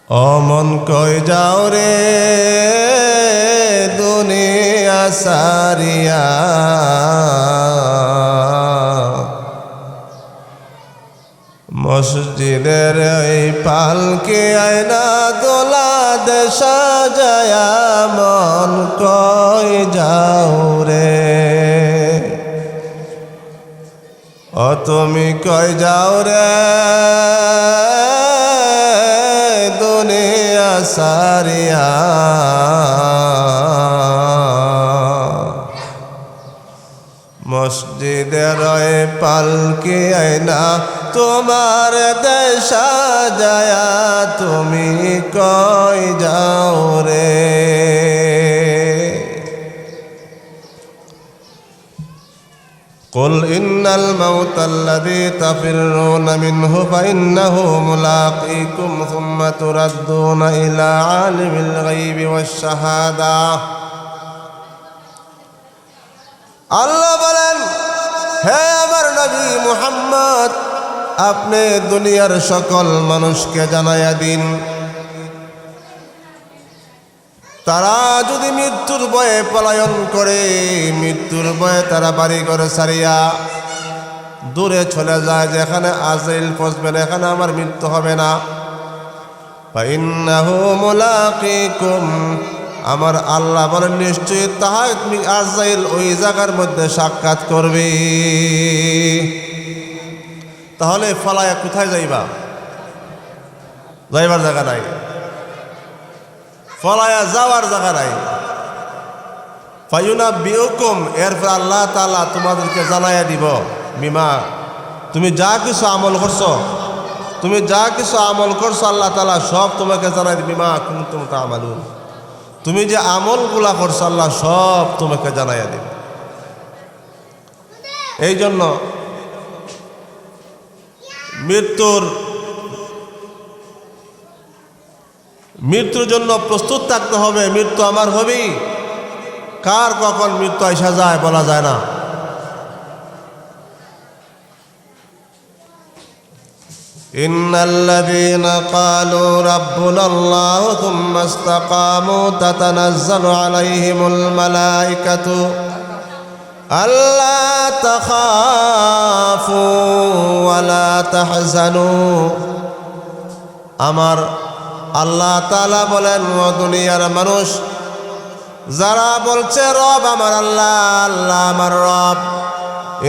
অমন কই যাও রে দুনিয়া সারিয়া, মসজিদের এই পালকি আয়না দোলা দেশা যায়, মন কই যাও রে। ও তুমি কই যাও রে দুনিয়া সারিয়া, মসজিদের পালকি আয়না তোমার দেশা যায়, তুমি কই যাও রে। قل إن الموت الذي تفرون منه فإنه ملاقيكم ثم تردون إلى عالم الغيب والشهادة। আল্লাহ বলেন, হে আমার নবী মুহাম্মদ, আপনি দুনিয়ার সকল মানুষকে জানাইয়া দিন, তারা যদি মৃত্যুর ভয়ে পলায়ন করে, মৃত্যুর ভয়ে তারা বাড়ি ঘরে ছাড়িয়া দূরে চলে যায়, যেখানে আজরাইল পৌঁছবে না, এখানে আমার মৃত্যু হবে না। ফাইন্নাহু মুলাকিকুম, আমার আল্লাহ বলেন নিশ্চয়ই তাহা তুমি আজরাইল ওই জায়গার মধ্যে সাক্ষাৎ করবে। তাহলে ফলায়া কোথায় যাইবা? যাইবার জায়গা নাই, ফলায়া যাওয়ার জায়গা নাই। ফায়ুনাব্বিউকুম, এরপর আল্লাহ তাআলা তোমাদেরকে জানাইয়া দিব, বিমা তুমি যা কিছু আমল করছো, তুমি যা কিছু আমল করছো আল্লাহ তাআলা সব তোমাকে জানাই দিবে। বিমা কুনতুম তা'মালুন, তুমি যে আমলগুলা করছো আল্লাহ সব তোমাকে জানাইয়া দিবে। এই জন্য মৃত্যুর জন্য প্রস্তুত থাকতে হবে। মৃত্যু আমার হবেই, কার কখন মৃত্যু আইসা যায় বলা যায় না। ইন্নাল্লাযীনা ক্বালু রাব্বুনাল্লাহু থুম্মা ইসতাকামু তাতানাজ্জালু আলাইহিমুল মালায়েকাতু আল্লা তাখাফু ওয়া লা তাহজানু। আমার আল্লাহ তাআলা বলেন, ও দুনিয়ার মানুষ যারা বলছে রব আমার আল্লাহ, আল্লাহ আমার রব,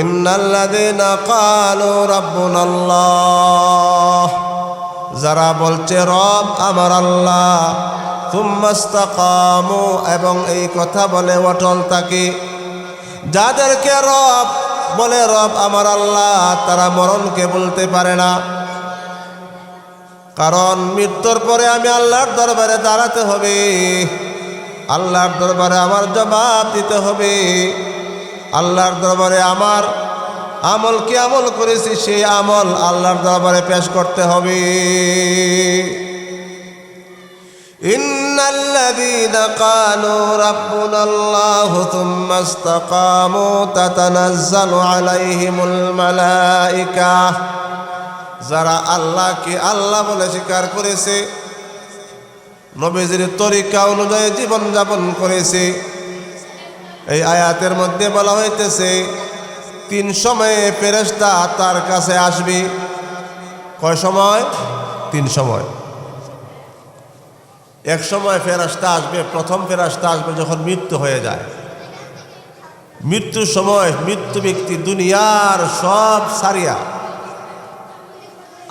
ইন্নাল্লাযীনা ক্বালু রাব্বুনাল্লাহ, যারা বলছে রব আমার আল্লাহ, থুম্মা ইসতাকামু, এবং এই কথা বলে অটল থাকে, যাদেরকে রব বলে রব আমার আল্লাহ, তারা মরণকে বলতে পারে না। কারণ মৃত্যুর পরে আমি আল্লাহর দরবারে দাঁড়াতে হবে, আল্লাহর দরবারে আমার জবাব দিতে হবে, আল্লাহর দরবারে আমার আমল কি আমল করেছি সেই আমল আল্লাহর দরবারে পেশ করতে হবে। ইন্নাল্লাযীনা ক্বালু রাব্বুনাল্লাহু থুম্মা ইসতাকামু তাতানাজ্জালু আলাইহিমুল মালায়েকা, যারা আল্লাহকে আল্লাহ বলে স্বীকার করেছে, নবীজির তরিকা অনুযায়ী জীবন যাপন করেছে। এই আয়াতের মধ্যে বলা হইতেছে 3 সময়ে ফেরেশতা তার কাছে আসবে। কয় সময়? 3 সময়। এক সময় ফেরেশতা আসবে, প্রথম ফেরেশতা আসবে যখন মৃত্যু হয়ে যায়। মৃত্যুর সময় মৃত্যু ব্যক্তি দুনিয়ার সব সারিয়া,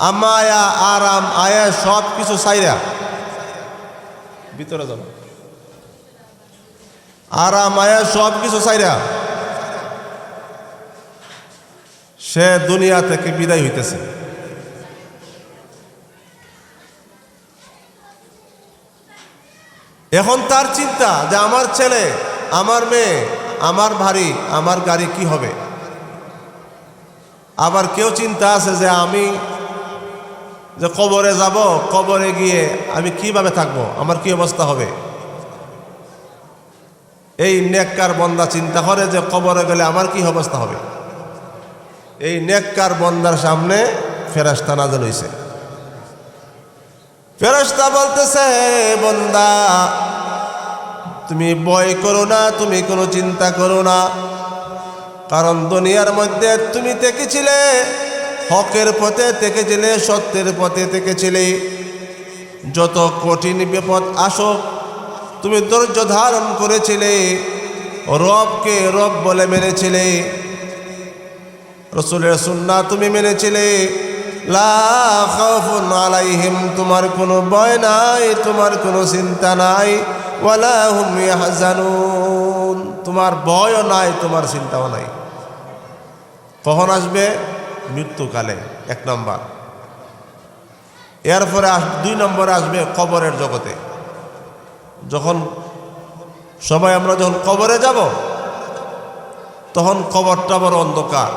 আমায়া আরাম আয়া সব কিছু সাইরা ভিতরে যাবে, আরাম আয়া সব কিছু সাইরা সে দুনিয়া থেকে বিদায় হইতেছে। এখন তার চিন্তা যে আমার ছেলে, আমার মেয়ে, আমার বাড়ি, আমার গাড়ি কি হবে। আবার কেউ চিন্তা আছে যে আমি যে কবরে যাব, কবরে গিয়ে আমি কিভাবে থাকবো, আমার কি অবস্থা হবে। এই নেককার বান্দা চিন্তা করে যে কবরে গেলে আমার কি অবস্থা হবে। এই নেককার বান্দার সামনে ফেরেশতা নাযিল হইছে। ফেরেশতা বলতেছে, বান্দা তুমি ভয় করো না, তুমি কোনো চিন্তা করো না, কারণ দুনিয়ার মধ্যে তুমি থেকেছিলে হকের পথে, থেকেছিলে সত্যের পথে, থেকেছিলে। যত কঠিন বিপদ আসুক তুমি ধৈর্য ধারণ করেছিলে, রবকে রব বলে মেনেছিলে, রাসূলের সুন্নাহ তুমি মেনেছিলে। লা খাউফুন আলাইহিম, তোমার কোনো ভয় নাই, তোমার কোনো চিন্তা নাই। ওয়ালা হুম ইয়াহজানুন, তোমার ভয়ও নাই, তোমার চিন্তাও নাই। কখন আসবে? মৃত্যুকালে, 1 নম্বর। এরপরে 2 নম্বরে আসবে কবরের জগতে। যখন সবাই আমরা যখন কবরে যাব, তখন কবরটা বড় অন্ধকার।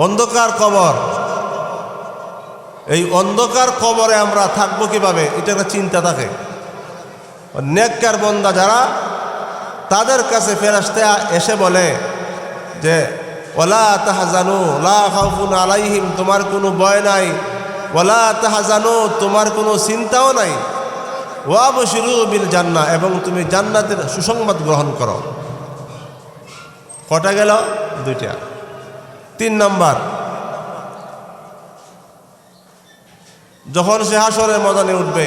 অন্ধকার কবর। এই অন্ধকার কবরে আমরা থাকবো কিভাবে, এটা একটা চিন্তা থাকে। নেককার বান্দা যারা, তাদের কাছে ফেরেশতা এসে বলে যে ওয়ালা তাহজানু লা খাউফুন আলাইহিম, তোমার কোনো ভয় নাই। ওয়ালা তাহজানু, তোমার কোনো চিন্তাও নাই। ওয়াবশিরু বিল জান্নাহ, এবং তুমি জান্নাতের সুসংবাদ গ্রহণ করো। কটা গেল? 2টা। 3 নম্বর, যখন সে হাসরের ময়দানে উঠবে,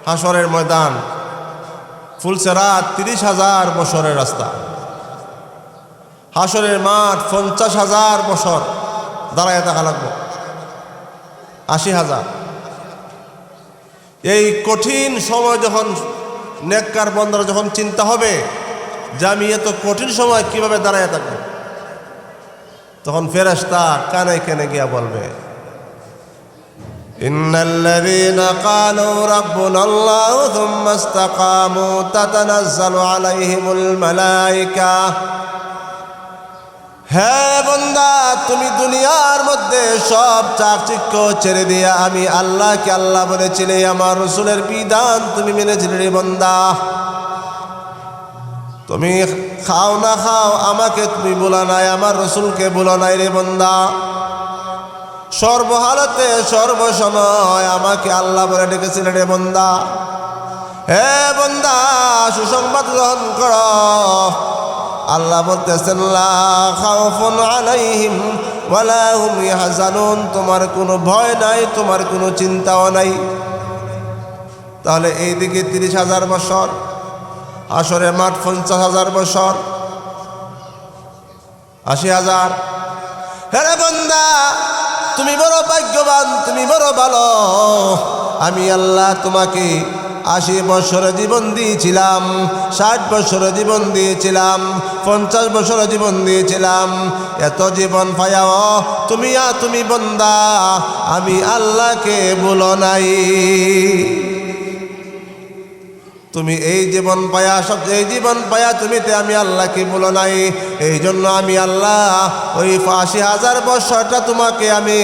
হাসরের ময়দান ফুলসেরাত 30,000 বছরের রাস্তা, হাসরের মাঠ 50,000 বছর দাঁড়ায় থাকা লাগবে, 80,000। এই কঠিন সময় যখন নেককার বান্দারা যখন চিন্তা হবে যে আমি এত কঠিন সময় কিভাবে দাঁড়ায় থাকবো, তখন ফেরেশতা কানে কানে গিয়া বলবে, ইন্নাল্লাযীনা ক্বালু রাব্বুনাল্লাহু থুম্মা ইসতাকামু তাতানাজ্জালু আলাইহিমুল মালায়েকা। হে বান্দা, তুমি দুনিয়ার মধ্যে সব চাকচিক্য ছেড়ে দিয়া আমি আল্লাহকে আল্লাহ বলেছিলে, আমার রাসূলের বিধান তুমি মেনেছিলে রে বান্দা। তুমি খাও না খাও, আমাকে তুমি বলা নাই, আমার রাসূলকে বলা নাই রে বান্দা। সর্বহালতে সর্বসময় আমাকে আল্লাহ বলে ডেকেছিলে রে বান্দা। হে বান্দা, সুসংবাদ গ্রহণ করো। আল্লাহ বলতেছেন লা খাউফুন আলাইহিম ওয়ালা হুম ইয়াহজানুন, তোমার কোনো ভয় নাই, তোমার কোনো চিন্তাও নাই। তাহলে এইদিকে 30,000 বছর, হাসরের মাঠ 50,000 বছর, 80,000। হে বান্দা, তুমি বড় ভাগ্যবান, তুমি বড় ভালো। আমি আল্লাহ তোমাকে 80 বছরের জীবন দিয়েছিলাম, 60 বছরের জীবন দিয়েছিলাম, 50 বছরের জীবন দিয়েছিলাম। এত জীবন পায়াও তুমি বান্দা আমি আল্লাহকে বলো নাই। তুমি এই জীবন পায়া, সব এই জীবন পায়া তুমিতে আমি আল্লাহকে বলো নাই। এই জন্য আমি আল্লাহ ওই 80,000 বছরটা তোমাকে আমি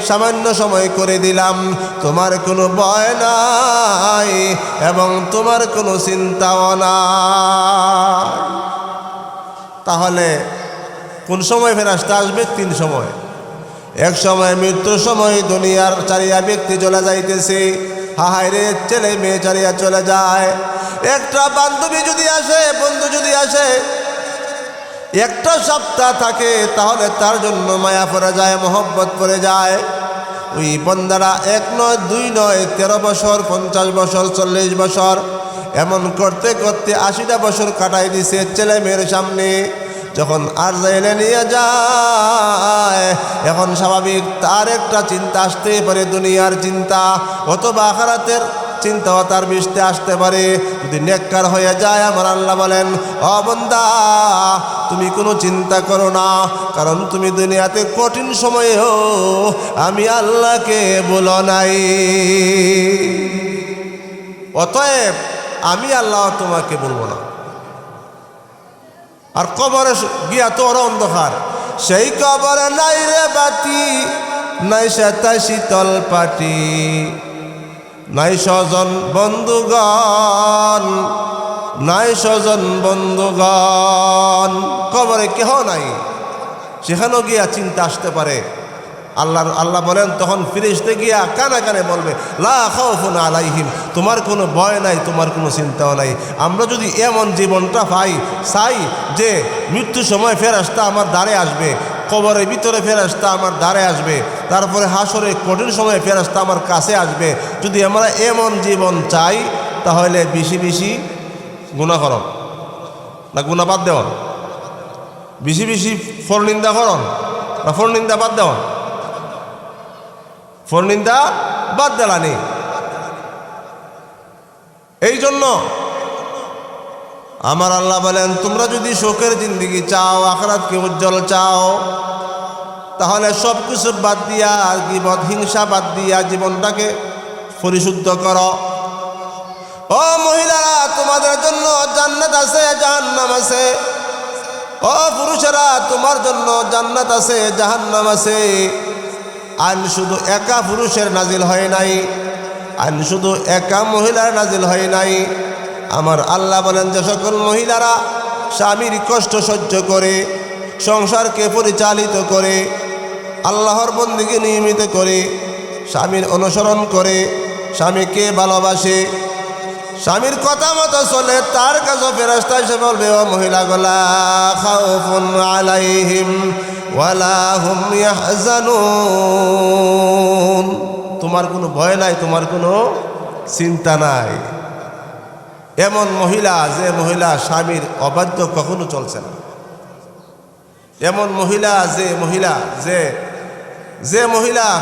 সামান্য সময় করে দিলাম। তোমার কোনো ভয় নাই এবং তোমার কোনো চিন্তাও নাই। তাহলে কোন সময় ফেরেশতা আসবে? 3 সময়। এক সময় মৃত্যুর সময়, দুনিয়ার চারিয়া ব্যক্তি চলে যাইতেছে, হায় রে ছেলে মেয়ে চারিয়া চলে যায়। একটা বান্ধবী যদি আসে, বন্ধু যদি আসে, একটা সপ্তাহ থাকে, তাহলে তার জন্য মায়া পড়ে যায়, মহব্বত পড়ে যায়। ওই বান্দারা 1 নয় 2 নয় 13 বছর, 50 বছর, 40 বছর, এমন করতে করতে 80টা বছর কাটাই দিছে ছেলে মেয়ের সামনে। যখন আর জেলে নিয়ে যায়, এখন স্বাভাবিক তার একটা চিন্তা আসতে পারে, দুনিয়ার চিন্তা অথবা আখিরাতের চিন্তাও তার বৃষ্টি আসতে পারে। যদি নেককার হয়ে যায়, আমার আল্লাহ বলেন, ও বান্দা তুমি কোনো চিন্তা করো না, কারণ তুমি দুনিয়াতে কঠিন সময়েও আমি আল্লাহকে বলো নাই। অতএব আমি আল্লাহ তোমাকে বলবো না। আর কবরে গিয়া তো ওরা অন্ধকার, সেই কবরে নাই রে বাতি, নাই সেতা শীতল পাটি, নাই স্বজন বন্ধুগণ, নাই স্বজন বন্ধুগণ। কবরে কেহ নাই। সেখানেও গিয়া চিন্তা আসতে পারে, আল্লাহ বলেন, তখন ফিরিস্তে গিয়া কানে কানে বলবে, লা খাউফুন আলাইহিম, তোমার কোনো ভয় নাই, তোমার কোনো চিন্তাও নাই। আমরা যদি এমন জীবনটা চাই যে মৃত্যুর সময় ফেরেশতা আমার দ্বারে আসবে, কবরের ভিতরে ফেরেশতা আমার দ্বারে আসবে, তারপরে হাসরে কঠিন সময় ফেরেশতা আমার কাছে আসবে, যদি আমরা এমন জীবন চাই, তাহলে বেশি বেশি গুনাহ করো না গুনাহ বাদ দেওয়া, বেশি বেশি ফরনিন্দা করন না ফরনিন্দা বাদ দেওয়া, ফরনিন্দা বাদ দেলানি। এই জন্য আমার আল্লাহ বলেন, তোমরা যদি সুখের জিন্দেগি চাও, আখিরাতকে উজ্জ্বল চাও, তাহলে সব কিছু বাদ দিয়া, গীবত হিংসা বাদ দিয়া জীবনটাকে পরিশুদ্ধ করো। ও মহিলারা, তোমাদের জন্য জান্নাত আছে, জাহান্নাম আছে। ও পুরুষেরা, তোমার জন্য জান্নাত আছে, জাহান্নাম আছে। আইন শুধু একা পুরুষের নাজিল হয় নাই, আইন শুধু একা মহিলার নাজিল হয় নাই। আমার আল্লাহ বলেন, যে সকল মহিলারা স্বামীর কষ্ট সহ্য করে, সংসারকে পরিচালিত করে, আল্লাহর বন্দেগী নিয়মিত করে, স্বামীর অনুসরণ করে, স্বামীকে ভালোবাসে, স্বামীর কথা মতো চলে, তার কাছে ফেরেশতা এসে বলবে, ও মহিলাগুলা, খাউফুন আলাইহিম ওয়ালা হুম ইয়াহজানুন, তোমার কোনো ভয় নাই, তোমার কোনো চিন্তা নাই। এমন মহিলা, যে মহিলা স্বামীর অবাধ্য কখনো চলছে না, এমন মহিলা, যে মহিলা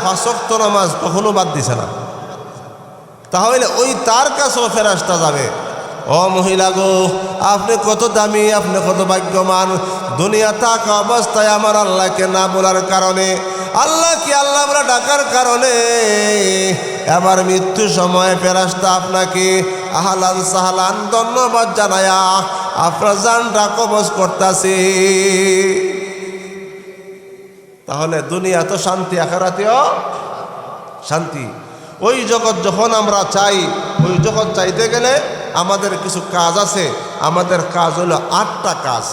৫ ওয়াক্ত নামাজ কখনো বাদ দিছে না, তাহলে ওই তার কাছেও ফেরেশতা যাবে, ও মহিলা গো, আপনি কত দামি, আপনি কত ভাগ্যবান, দুনিয়া থাকা অবস্থায় আমার আল্লাহকে না বলার কারণে, আল্লাহকে আল্লাহ বলে ডাকার কারণে, এবার মৃত্যুর সময় ফেরেশতা আপনাকে আহলান সাহলান ধন্যবাদ জানায়া আপনার জানটা কবজ করতেছে। তাহলে দুনিয়া তো শান্তি, আখিরাতেও শান্তি। ওই জগৎ যখন আমরা চাই, ওই জগৎ চাইতে গেলে আমাদের কিছু কাজ আছে। আমাদের কাজ হলো 8টা কাজ।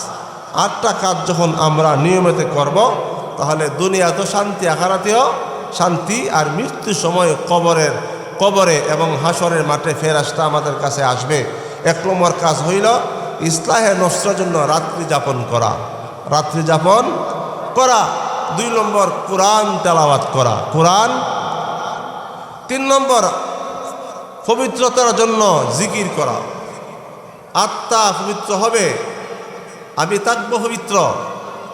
8টা কাজ যখন আমরা নিয়মিত করব, তাহলে দুনিয়া তো শান্তি, আখিরাতেও শান্তি। আর মৃত্যুর সময় কবরে এবং হাসরের মাঠে ফেরেশতা আমাদের কাছে আসবে। 1 নম্বর কাজ হইল ইসলাহে নফসের জন্য রাত্রি যাপন করা, 2 নম্বর কোরআন তেলাওয়াত করা, কোরআন। 3 নম্বর পবিত্রতার জন্য জিকির করা, আত্মা পবিত্র হবে, আমি থাকব পবিত্র,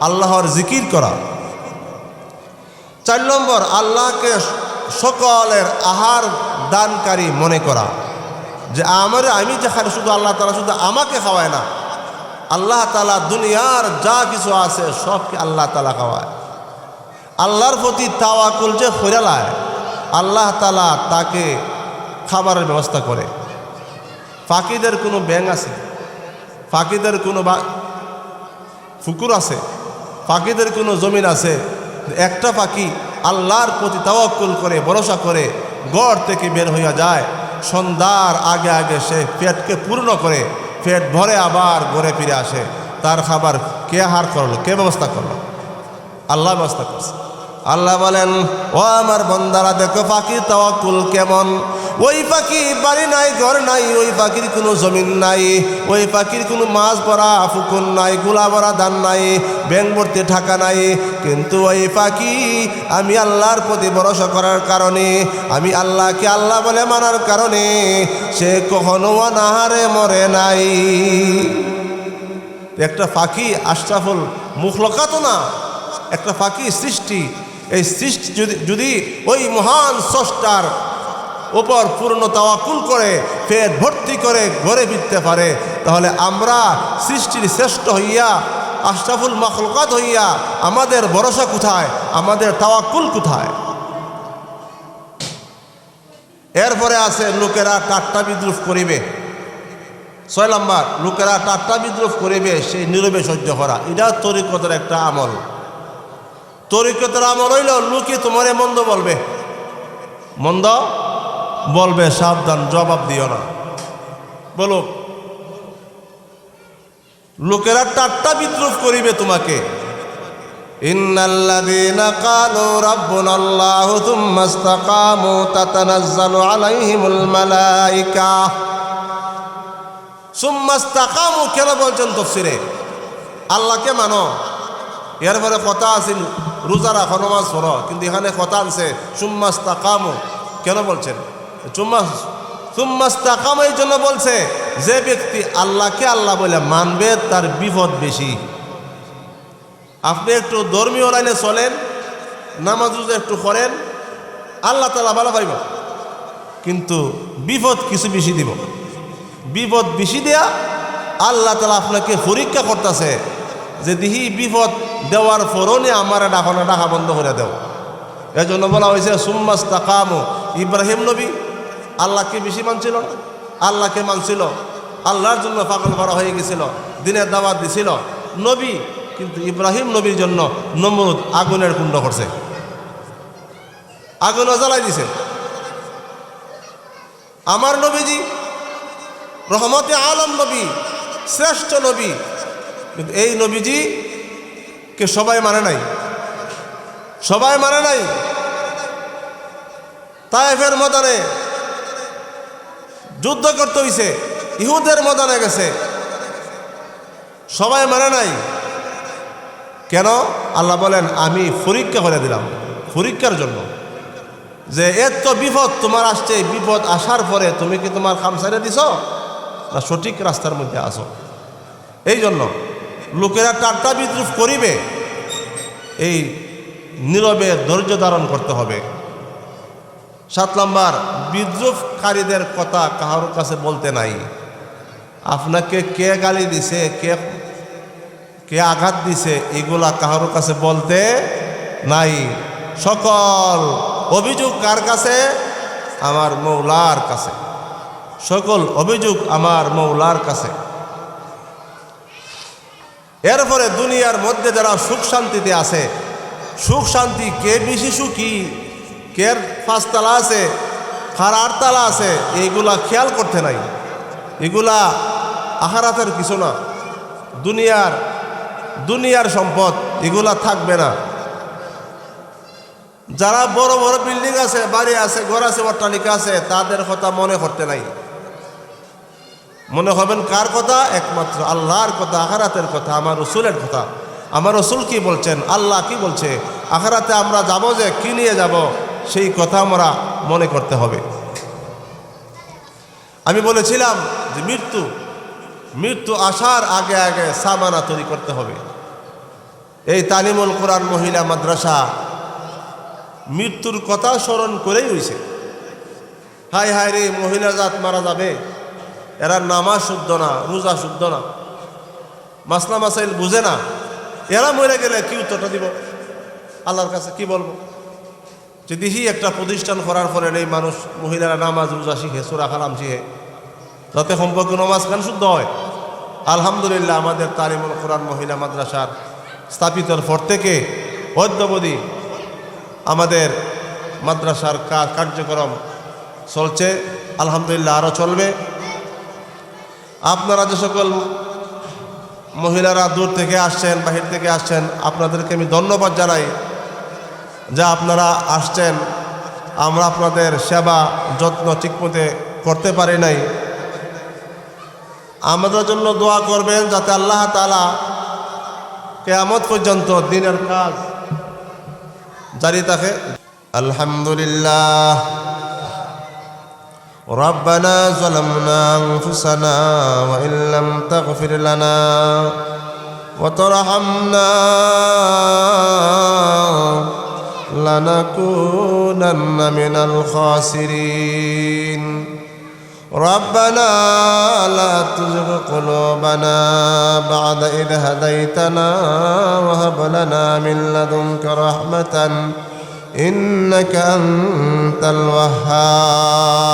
আল্লাহর জিকির করা। 4 নম্বর আল্লাহকে সকলের আহার দানকারী মনে করা, যে আমি যেখানে শুধু আল্লাহ তাআলা শুধু আমাকে খাওয়ায় না, আল্লাহ তাআলা দুনিয়ার যা কিছু আছে সবকে আল্লাহ তাআলা খাওয়ায়। আল্লাহর প্রতি তাওয়াক্কুল যে কইরালায়, আল্লাহ তাআলা তাকে খাবারের ব্যবস্থা করে। ফাকিদের কোনো ব্যাঙ আছে, ফাকিদের কোনো পুকুর আছে, ফাকিদের কোনো জমিন আছে, একটা পাখি আল্লাহর প্রতি তাওয়াক্কুল করে, ভরসা করে ঘর থেকে বের হইয়া যায়, সন্ধ্যার আগে আগে সে পেটকে পূর্ণ করে, পেট ভরে আবার ঘরে ফিরে আসে। তার খাবার কে আহার করলো, কে ব্যবস্থা করলো? আল্লাহ ব্যবস্থা করছে। আল্লাহ বলেন, ও আমার বান্দারা, দেখো পাখির তাওয়াক্কুল কেমন। ওই পাখি বাড়ি নাই, ঘর নাই, ওই পাখির কোনো জমিন নাই, ওই পাখির কোনো মাছ ভরা পুকুর নাই, গুলা ভরা ধান নাই, ব্যাঙ ভর্তি ঢাকা নাই, কিন্তু ওই পাখি আমি আল্লাহর প্রতি ভরসা করার কারণে, আমি আল্লাহকে আল্লাহ বলে মানার কারণে সে কখনো অনাহারে মরে নাই। একটা পাখি আশরাফুল মুখলকাত না, একটা পাখি সৃষ্টি। এই সৃষ্টি যদি ওই মহান স্রষ্টার উপর পূর্ণ তাওয়াক্কুল করে, পেট ভর্তি করে ঘরে ফিরতে পারে, তাহলে আমরা সৃষ্টির শ্রেষ্ঠ হইয়া, আশরাফুল মাখলুকাত হইয়া আমাদের ভরসা কোথায়, আমাদের তাওয়াক্কুল কোথায়? এরপরে আছে লোকেরা ঠাট্টা বিদ্রুপ করিবে। 6 নম্বর, লোকেরা ঠাট্টা বিদ্রুপ করিবে, সেই নীরবে সহ্য করা। এটা তরিকতের একটা আমল। তরিকতের আমল হইল লোকে তোমারে মন্দ বলবে, মন্দ বলবে, সাবধান, জবাব দিও না। বলো, লোকেরা ঠাট্টা বিদ্রুপ করিবে তোমাকে, ইন্নাল্লাযীনা ক্বালু রাব্বুনাল্লাহু থুম্মা ইসতাকামু তাতানাজ্জালু আলাইহিমুল মালায়েকা। সুম্মা ইসতাকামু কেন বলছেন তাফসীরে? আল্লাহকে মানো, এরপরে কথা আছে রোজা রাখো, নামাজ পড়ো, কিন্তু এখানে কথা আছে সুম্মা ইসতাকামু। কেন বলছেন সুম্মা ইসতাকামু? এই জন্য বলছে যে ব্যক্তি আল্লাহকে আল্লাহ বলে মানবে তার বিপদ বেশি। আপনি একটু ধর্মীয় লাইনে চলেন, নামাজ রোজা একটু করেন, আল্লাহ তাআলা ভালো পাইব, কিন্তু বিপদ কিছু বেশি দিব। বিপদ বেশি দেয়া আল্লাহ তাআলা আপনাকে পরীক্ষা করতেছে যে দিহি বিপদ দেওয়ার পরনে আমার ডাকা না ডাকা বন্ধ করে দেও। এই জন্য বলা হয়েছে সুম্মা ইসতাকামু। ইব্রাহিম নবী আল্লাহকে বেশি মানছিল না, আল্লাহকে মানছিল, আল্লাহর জন্য পাগল করা হয়ে গেছিল, দিনের দাওয়াত দিছিল নবী। কিন্তু ইব্রাহিম নবীর জন্য নমরুদ আগুনের কুণ্ড করছে, আগুনও জ্বালাই দিছে। আমার নবীজি রহমতে আলম নবী, শ্রেষ্ঠ নবী, কিন্তু এই নবীজি কে সবাই মানে নাই, সবাই মানে নাই। তায়েফের ময়দানে যুদ্ধ করতে হইছে, ইহুদের ময়দানে গেছে, সবাই মানে নাই। কেন? আল্লাহ বলেন আমি পরীক্ষা করে দিলাম, পরীক্ষার জন্য, যে এত বিপদ তোমার আসছে, বিপদ আসার পরে তুমি কি তোমার কাম ছেড়ে দিছ না সঠিক রাস্তার মধ্যে আসো? এই জন্য লোকেরা ঠাট্টা বিদ্রুপ করিবে, এই নীরবে ধৈর্য ধারণ করতে হবে। 7 নম্বর, বিদ্রুপকারীদের কথা কারোর কাছে বলতে নাই। আপনাকে কে গালি দিছে, কে আঘাত দিছে, এগুলা কারোর কাছে বলতে নাই। সকল অভিযোগ কার কাছে? আমার মৌলার কাছে। সকল অভিযোগ আমার মৌলার কাছে। এরপরে দুনিয়ার মধ্যে যারা সুখ শান্তিতে আছে, সুখ শান্তি কে বেশি সুখী, কে 5 তালা আছে, কার 8 তালা আছে, এইগুলা খেয়াল করতে নাই। এগুলা আখিরাতের কিছু না, দুনিয়ার সম্পদ, এগুলা থাকবে না। যারা বড় বড় বিল্ডিং আছে, বাড়ি আছে, ঘর আছে, অট্টালিকা আছে, তাদের কথা মনে করতে নাই। মনে হবেন কার কথা? একমাত্র আল্লাহর কথা, আখিরাতের কথা, আমার রসুলের কথা। আমার রসুল কি বলছেন, আল্লাহ কি বলছে, আখিরাতে আমরা যাব যে কি নিয়ে যাব, সেই কথা আমরা মনে করতে হবে। আমি বলেছিলাম যে মৃত্যু আসার আগে আগে সামানা তৈরি করতে হবে। এই তালিমুল কোরআন মহিলা মাদ্রাসা মৃত্যুর কথা স্মরণ করেই হইছে। হায় হায় রে, মহিলা জাত মারা যাবে, এরা নামাজ শুদ্ধ না, রোজা শুদ্ধ না, মাসলা মাসাইল বুঝে না, এরা মরে গেলে কি উত্তরটা দিব আল্লাহর কাছে? কি বলবো? যদি একটা প্রতিষ্ঠান করার পরে এই মানুষ মহিলারা নামাজ রোজা শিখে, সূরা কালাম শিখে, যাতে সম্পর্ক নামাজ খান শুদ্ধ হয়। আলহামদুলিল্লাহ, আমাদের তালিমুল কোরআন মহিলা মাদ্রাসার স্থাপিতর পর থেকে অদ্যাবধি আমাদের মাদ্রাসার কার্যক্রম চলছে। আলহামদুলিল্লাহ, আরও চলবে। আপনারা যে সকল মহিলারা দূর থেকে আসছেন, বাহির থেকে আসছেন, আপনাদেরকে আমি ধন্যবাদ জানাই যা আপনারা আসছেন। আমরা আপনাদের সেবা যত্ন ঠিকমতো করতে পারি নাই। আমাদের জন্য দোয়া করবেন যাতে আল্লাহ তাআলা কিয়ামত পর্যন্ত দিনের কাজ জারি থাকে। আলহামদুলিল্লাহ। ربنا ظلمنا أنفسنا وإن لم تغفر لنا وترحمنا لنكونن من الخاسرين. ربنا لا تزغ قلوبنا بعد إذ هديتنا وهب لنا من لدنك رحمة إنك أنت الوهاب.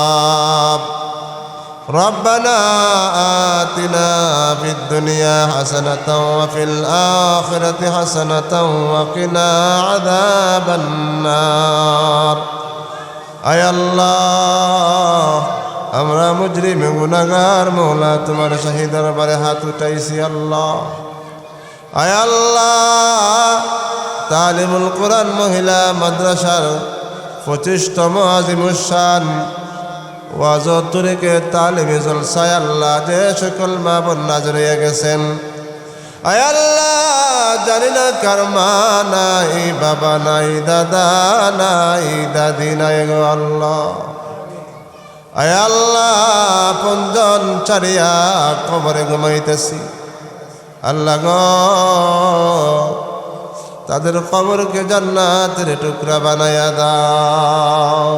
ربنا آتنا في الدنيا حسنة وفي الآخرة حسنة وقنا عذاب النار. أي الله, আমরা মুজরিম গুনাহগার, মওলা তোমার শাহী দরবারে হাত উঠাইছি। আল্লাহ, আয় আল্লাহ, তালিমুল কোরআন মহিলা মাদ্রাসার 25তম আজিমুসান ওয়াজ ও তরিকে তালিমি জলসায় আল্লাহ যে সকল মা বোন হাজির হয়ে গেছেন, আয় আল্লাহ জানি না কার মা নাই, বাবা নাই, দাদা নাই, দাদি নাই গো আল্লাহ। আয় আল্লাহ আপনজন ছাড়িয়া কবরে ঘুমাইতেছি, আল্লাহ গো তাদের কবরকে জান্নাতের টুকরা বানায়া দাও।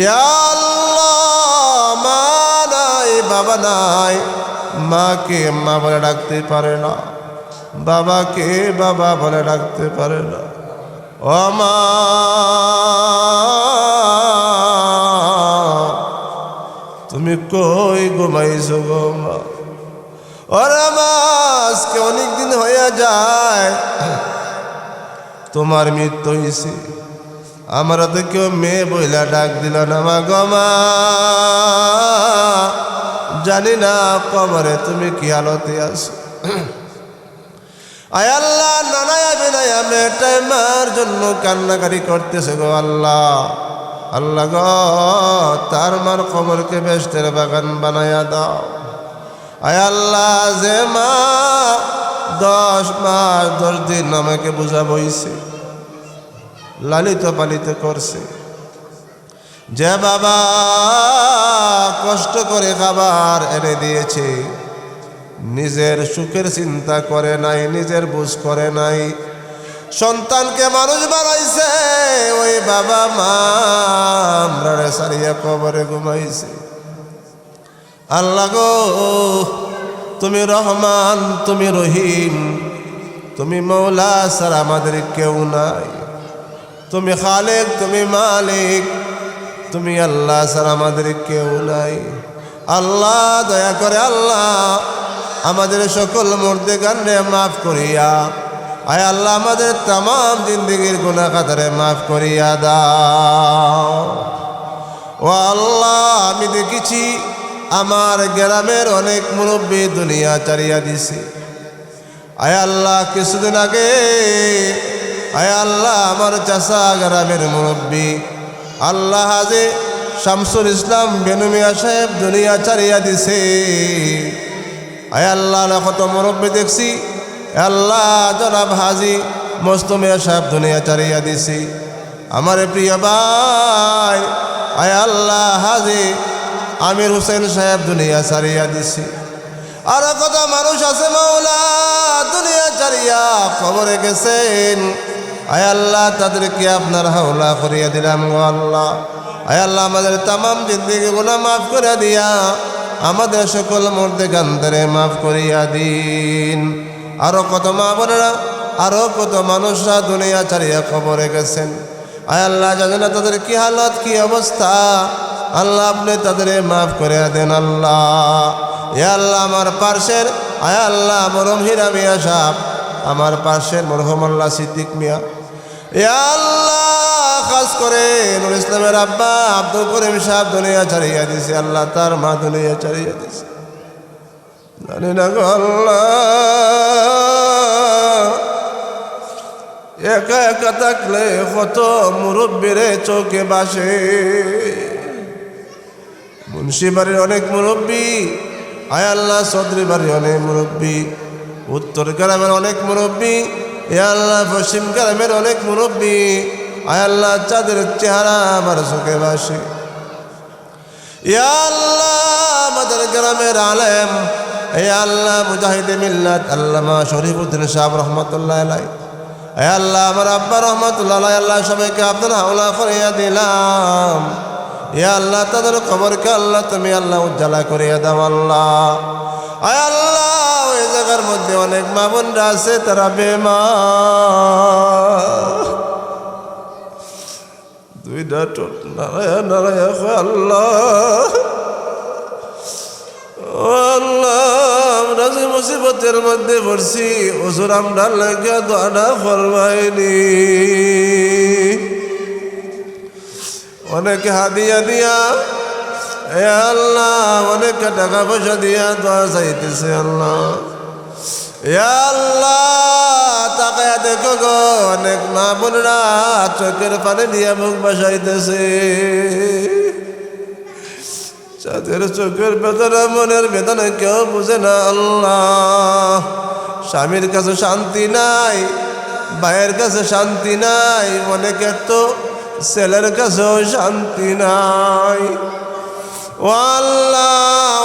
ইয়া আল্লাহ মা নাই, বাবা নাই, মাকে মা বলে ডাকতে পারে না, বাবাকে বাবা বলে ডাকতে পারে না। ও মা তুমি কই ঘুমাইছো গো মা? ওরা মা আজকে অনেকদিন হইয়া যায় তোমার মৃত্যু হয়েছে, আমরা তো কেউ মেয়ে বইলা ডাক দিল না মা গো মা। জানি না কবরে তুমি কি হালতে আছো। আয় আল্লাহ নানায়া বিনায়া মেয়েটাই মার জন্য কান্নাকারি করতেছে গো আল্লাহ। আল্লাহ গো তার মার কবরকে বেহেশতের বাগান বানায়া দাও। আয় আল্লাহ যে মা 10 মাস 10 দিন আমাকে বুঝা বইছে, লালিত পালিত করছে, যে বাবা কষ্ট করে খাবার এনে দিয়েছে, নিজের সুখের চিন্তা করে নাই, নিজের বুঝ করে নাই, সন্তানকে মানুষ বানাইছে, ওই বাবা মা আমরা সারিয়া কবরে ঘুমাইছে। আল্লাহ গো তুমি রহমান, তুমি রহিম, তুমি মৌলা ছাড়া আমাদের কেউ নাই, তুমি খালেক, তুমি মালিক, তুমি আল্লাহ ছাড়া আমাদের কেউ নাই। আল্লাহ দয়া করে আল্লাহ আমাদের সকল মুর্দেগানরে মাফ করিয়া, আয় আল্লাহ আমাদের তাম জিন্দগির গুনাহ খাতারে মাফ করিয়া দাও। ও আল্লাহ আমি দেখেছি আমার গ্রামের অনেক মুরব্বী দুনিয়া ছাড়িয়া দিছে। আয় আল্লাহ কিছুদিন আগে আয় আল্লাহ আমার চাচা গ্রামের মুরব্বী আল্লাহ হাজে শামসুল ইসলাম বেনুমিয়া সাহেব দুনিয়া ছাড়িয়া দিছে। আয় আল্লাহ কত মুরব্বী দেখছি, আল্লাহ জনাব হাজি মোস্তমিয়া সাহেব দুনিয়া ছাড়িয়া দিছি। আমার প্রিয় ভাই আয় আল্লাহ হাজি আমির হোসেন সাহেব দুনিয়া ছাড়িয়া দিছি। আর কত মানুষ আছে মাওলা দুনিয়া ছাড়িয়া কবরে গেছেন। আয় আল্লাহ তাদেরকে আপনার হাওলা করিয়া দিলাম গো আল্লাহ। আয় আল্লাহ আমাদের তাম জিন্দেগি গুনাহ মাফ করে দিয়া আমাদের সকল মুর্দেগানরে মাফ করিয়া দিন। আরো কত মা বোনেরা, আরো কত মানুষরা দুনিয়া ছাড়িয়া কবরে গেছেন। আয় আল্লাহ জানে না তাদের কি হালত, কি অবস্থা, আল্লাহ আপনি তাদের মাফ করে দেন আল্লাহ। এ আল্লাহ আমার পার্শ্বের আয় আল্লাহ মরম হীরা মিয়া সাহেব, আমার পার্শ্বের মরহুম আল্লাহ সিদ্দিক মিয়া, এ আল্লাহ খাস করে নুর ইসলামের আব্বা আব্দুল করিম সাহেব দুনিয়া ছাড়িয়া দিছে। আল্লাহ তার মা দুনিয়া ছাড়িয়া দিছে। জানি না গো আল্লাহ একা একা থাকলে কত মুরব্বীরে চোখে বাসে। মুন্সি বাড়ির অনেক মুরব্বী, আয় আল্লাহ চৌধুরী বাড়ির অনেক মুরব্বী, উত্তর গ্রামের অনেক মুরব্বী, এ আল্লাহ পশ্চিম গ্রামের অনেক মুরব্বী, আয় আল্লাহ যাদের চেহারা আমার চোখে বাসে। ইয়া আল্লাহ আমাদের গ্রামের আলেম এ আল্লাহ মুজাহিদে মিল্লাত আল্লামা শরীফউদ্দিন সাহেব রহমতুল্লাহ আলাইহি, এ আল্লাহ আমার আব্বা রহমতুল্লাহ আলাইহি, আল্লাহ সবাইকে আপনার হাওলা করিয়া দিলাম। ইয়া আল্লাহ তাদের কবরকে আল্লাহ তুমি আল্লাহ উজ্জ্বলা করিয়া দাও আল্লাহ। আয় আল্লাহ ওই জায়গার মধ্যে অনেক মা বোনরা আছে তারা বেমা, দুইটা টোট নারায়া নারায়া আল্লাহ। আল্লাহ আমরা যে মুসিবতের মধ্যে পড়ছি ওসুর আমরা লেগে দোয়াটা ফরমাইনি। অনেকে হাদিয়া দিয়া এ আল্লাহ, অনেকে টাকা পয়সা দিয়া দোয়া চাইতেছে আল্লাহ। এ আল্লাহ তাকায়া দেখো গো অনেক মা বোনরা চোখের পানি দিয়ে মুখ বাসাইতেছে। যাদের চোখের বেদনা মনের বেদনা কেউ বুঝে না আল্লাহ। স্বামীর কাছে শান্তি নাই, ভাইয়ের কাছে শান্তি নাই, অনেকের তো ছেলের কাছেও শান্তি নাই। ও আল্লাহ,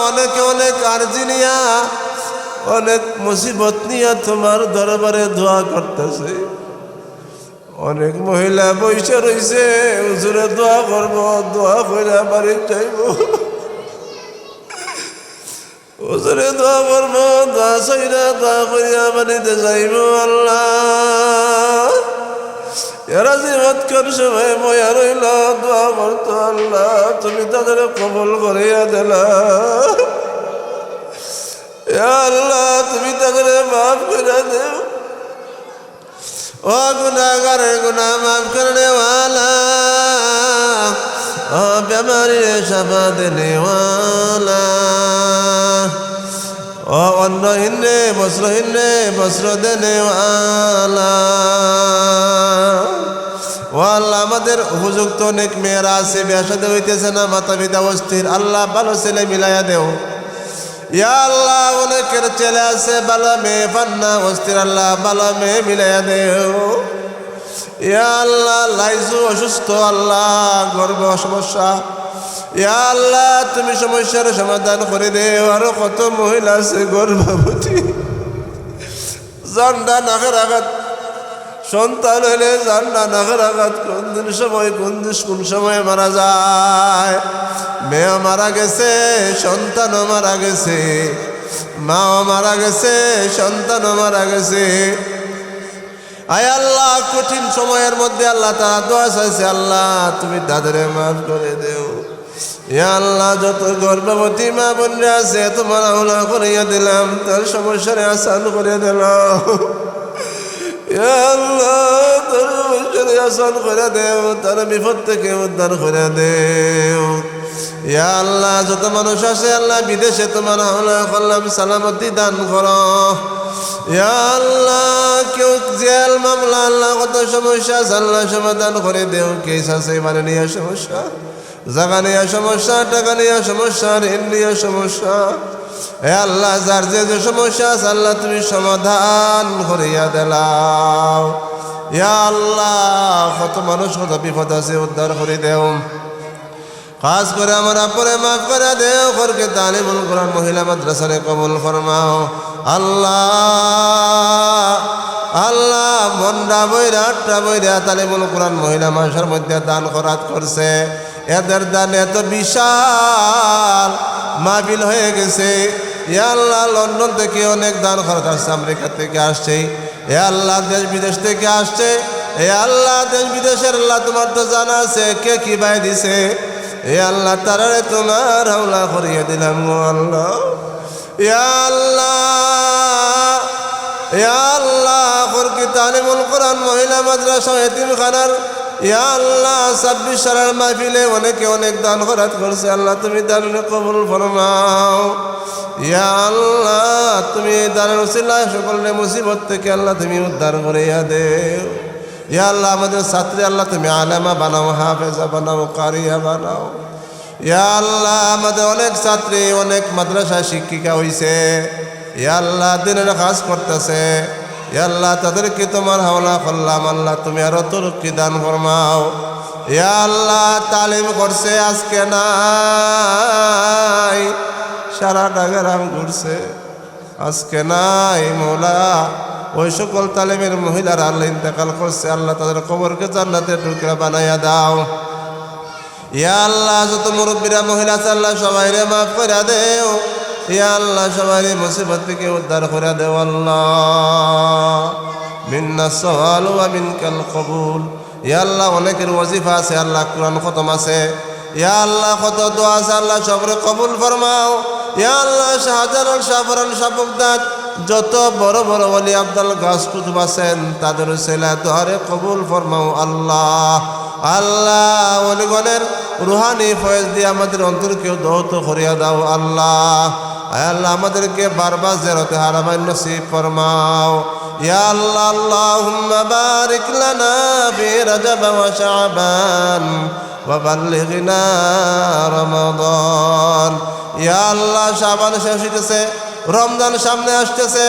অনেকে অনেক আরজি নিয়া অনেক মুসিবত নিয়ে তোমার দরবারে দোয়া করতেছে। অনেক মহিলা বসে রয়েছে, হুজুরে দোয়া করবো, দোয়া করে বাড়ি যাইব, হুজুরে দোয়া করবো, দোয়া চাইরা দোয়া করিয়া বাড়িতে যাইব। আল্লাহ এরা জীবত কর সময় বয়া রইল, দোয়া করতো আল্লাহ, তুমি তাদের কবল করিয়া দিলা। আল্লাহ তুমি তাদের মাফ করে দেও। ও গুনাহগারের গুনাহ মাফ করে ওয়ালা, ও বেমারির শাফা দেনেওয়ালা, ও অন্নহীন রে বস্ত্রহীন রে বস্ত্র দেনেওয়ালা। ও আল্লাহ আমাদের উপযুক্ত অনেক মেয়েরা আছে, বিয়া শাদী হইতেছে না, মাতা পিতা অস্থির, আল্লাহ ভালো ছেলে মিলাইয়া দেও। ইয়া আল্লাহ অনেকের ছেলে আছে ভালো মেয়ে পান্না অস্থির, আল্লাহ ভালো মেয়ে মিলাইয়া দেও। ইয়া আল্লাহ লাইজু অসুস্থ, আল্লাহ গর্ভ সমস্যা, ইয়া আল্লাহ তুমি সমস্যার সমাধান করে দেও। আরো কত মহিলা আছে গর্ভবতী, জান্ডা নাকের আঘাত, সন্তান হইলে জান্ডা নাকের আঘাত, কোন সময় কোন সময় মারা যায়। মেয়েও মারা গেছে, সন্তানও মারা গেছে, মাও মারা গেছে, সন্তানও মারা গেছে। আয় আল্লাহ কঠিন সময়ের মধ্যে আল্লাহ তারা দোয়া চাইছে, আল্লাহ তুমি তাদের মাফ করে দেও। ইয়া আল্লাহ যত গর্ভবতী মা বোনরা আছে তোমার আওলা করিয়া দিলাম, তার সমস্যারে আসান করে দিলাম। ইয়া আল্লাহ তার সমস্যারে আসান করে দেও, তার বিপদ থেকে উদ্ধার করে দেও। ইয়া আল্লাহ যত মানুষ আছে আল্লাহ বিদেশে তোমার আওলা করলাম, সালামতি দান করো। ইয়া আল্লাহ কেউ জেল মামলা আল্লাহ কত সমস্যা আছে আল্লাহ সমাধান করে দেও। কেস আছে মানে নিয়ে সমস্যা, জায়গা নিয়ে সমস্যা, টাকা নিয়ে সমস্যা, ঋণ নিয়ে সমস্যা, হে আল্লাহ যার যে সমস্যা আছে আল্লাহ তুমি সমাধান করিয়া দিলাও। ইয়া আল্লাহ কত মানুষ কত বিপদ আছে উদ্ধার করে দেও। খাস করে আমার পরে মাফ করে দেও, করকে তালিমুল কোরআন মহিলা মাদ্রাসারে কবুল ফরমাও। আল্লাহ আল্লাহ মনটা বইরা আটটা বইরা তালিমুল কোরআন মহিলা মাসার মধ্যে দান খরাত করছে, এদের দান এত বিশাল মাহফিল হয়ে গেছে। ইয়া আল্লাহ লন্ডন থেকে অনেক দান খরচ আসছে, আমেরিকা থেকে আসছে, এ আল্লাহ দেশ বিদেশ থেকে আসছে। এ আল্লাহ দেশ বিদেশের আল্লাহ তোমার তো জানা আছে কে কি ভাই দিছে। এ আল্লাহ তারারে তোমার হাওলা করিয়ে দিলাম গো আল্লাহ। ইয়া আল্লাহ ইয়া আল্লাহ ফরকি তালিমুল কোরআন মহিলা মাদ্রাসা এতিমখানার ইয়া আল্লাহ 26 সালের মাহফিলে অনেকে অনেক দান খরচ করছে, আল্লাহ তুমি দান কবুল ফরমাও। ইয়া আল্লাহ তুমি দানের উসিলায় সকলের মুসিবত থেকে আল্লাহ তুমি উদ্ধার করিয়া দেও। ইয়া আল্লাহ আমাদের ছাত্রী আল্লাহ তুমি আলেমা বানাও, হাফেজা বানাও, কারিয়া বানাও। ইয়া আল্লাহ আমাদের অনেক ছাত্রী অনেক মাদ্রাসায় শিক্ষিকা হইছে, ইয়া আল্লাহ দিনের কাজ করতেছে, ইয়া আল্লাহ তাদেরকে তোমার হাওলা করলাম, আল্লাহ তুমি আরো তরক্কি দান ফরমাও। ইয়া আল্লাহ তালিম করছে আজকে নাই, সারাটা গ্রাম ঘুরছে আজকে নাই মৌলা। ওই সকল তালিমের মহিলারা আল্লাহ ইন্তেকাল করছে, আল্লাহ তাদের কবরকে জান্নাতের টুকরা বানাইয়া দাও। ইয়া আল্লাহ যত মুরব্বীরা মহিলা আছে আল্লাহ সবাইরে মাফ করে দেও। ইয়া আল্লাহ সবাই মুসিবত থেকে উদ্ধার করে দেও। আল্লাহ মিন্না সওয়াল ওয়া মিনকাল কবুল। ইয়া আল্লাহ অনেকের ওয়াজিফা আছে, আল্লাহ কোরআন খতম আছে, ইয়া আল্লাহ কত দোয়া আছে আল্লাহ সবরে কবুল ফরমাও। ইয়া আল্লাহ শাহজালাল শাহফরান শাহবুগদাদ যত বড় বড় ওলি আব্দুল গাছ কুতুব আছেন তাদের ছেলে দোয়ারে কবুল ফরমাও। আল্লাহ আল্লাহ ওলিগণের রুহানি ফয়েজ দিয়ে আমাদের অন্তরকে দৌত করিয়া দাও। আল্লাহ আল্লাহ আমাদেরকে বারবার জিয়ারতে হারামাইন নসিব ফরমাও। ইয়া আল্লাহ আল্লাহুম্মা বারিক লানা ফি রাজাব ওয়া শাবান ওয়া বাল্লিগনা রমাদান। ইয়া আল্লাহ শাবান শেষ হইতেছে, রমজান সামনে আসতেছে।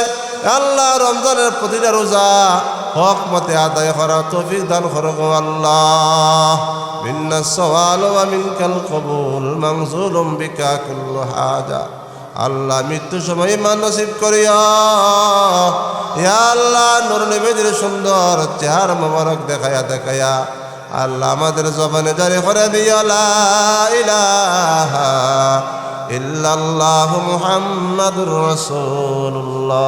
আল্লাহ রমজানের প্রতিটা রোজা হক মতে আদায় করার তৌফিক দান করো গো আল্লাহ। মিন্নাস সওয়াল ওয়া মিনকাল কবুল মানজুলুম বিকা কুল্লু হাজা। আল্লাহ মৃত্যু সময় ইমান নসিব করিয়া। ইয়া আল্লাহ নূর নবীর সুন্দর চেহারা মোবারক দেখায়া দেখায়া আল্লাহ আমাদের জবানে জারি করে দিও লা ইলাহা ইল্লাল্লাহু মুহাম্মাদুর রাসূলুল্লাহ।